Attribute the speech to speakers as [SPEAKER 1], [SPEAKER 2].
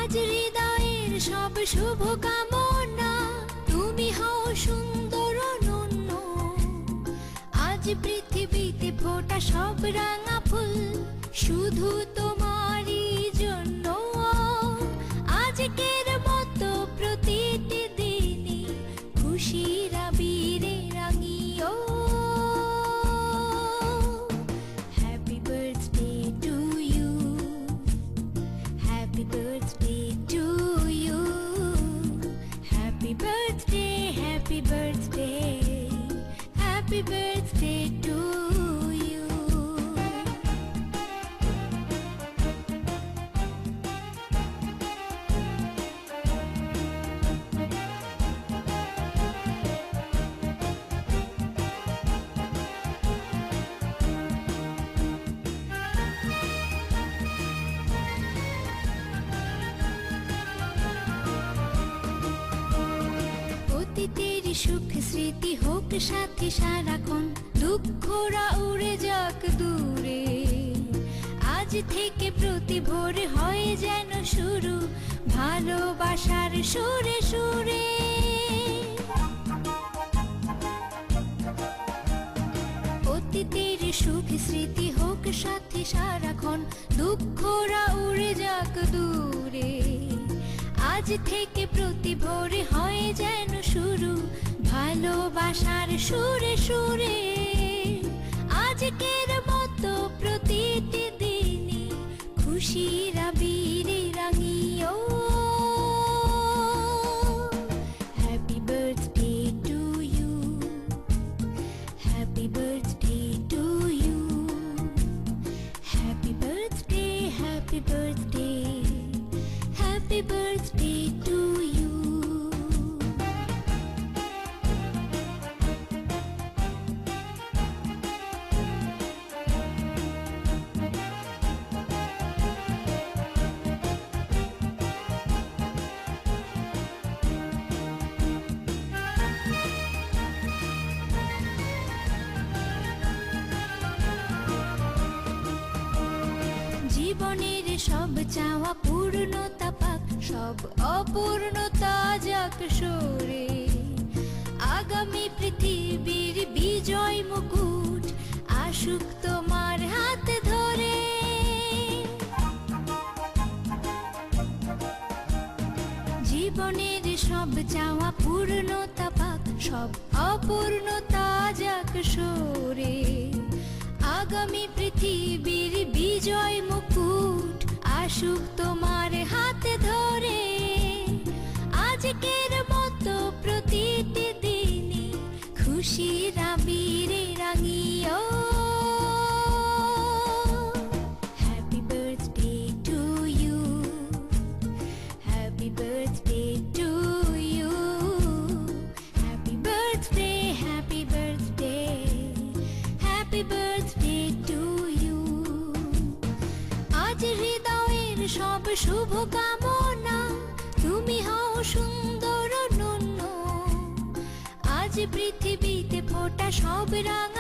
[SPEAKER 1] আজ হৃদয়ের সব শুভ কামনা, তুমি হও সুন্দর অনন্য। আজ পৃথিবীতে ফোটা সব রাঙা ফুল শুধু তোমারই জন্য। আজকের মতো প্রতিটি দিনই খুশির আবিরে রাঙিও। Happy birthday to you, happy birthday to you, happy birthday, happy birthday, happy birthday to you. অতীতের সুখ স্মৃতি হোক সাথী সারাক্ষণ, দুঃখরা উড়ে যাক দূরে। আজ থেকে প্রতি ভোরে হয় যেন শুরু ভালোবাসার সুরে সুরে। অতীতের সুখ স্মৃতি হোক সাথী সারাক্ষণ, দুঃখরা উড়ে যাক দূরে। আজ থেকে প্রতি ভোরে হয় যেন শুরু ভালোবাসার সুরে সুরে। আজকের মতো প্রতিটি দিনই খুশির আবিরে রাঙিও। Happy birthday to you, happy birthday to you, happy birthday, happy birthday, happy birthday to you. জীবনের সব চাওয়া পূর্ণতা পাক, সব অপূর্ণতা যাক সরে। আগামী পৃথিবীর বিজয় মুকুট আসুক তোমার হাত ধরে। জীবনের সব চাওয়া পূর্ণতা পাক, সব অপূর্ণতা যাক সরে। আগামী পৃথিবীর বিজয় মুকুট আসুক তোমার হাতে ধরে। আজকের মতো প্রতিটি দিনই খুশির আবিরে রাঙিও। Happy birthday to you, happy birthday to you, happy birthday, happy birthday, happy birthday to you. আজ হৃদয়ের সব শুভ কামনা, তুমি হও সুন্দর অনন্য। আজ পৃথিবীতে ফোটা সব রাঙা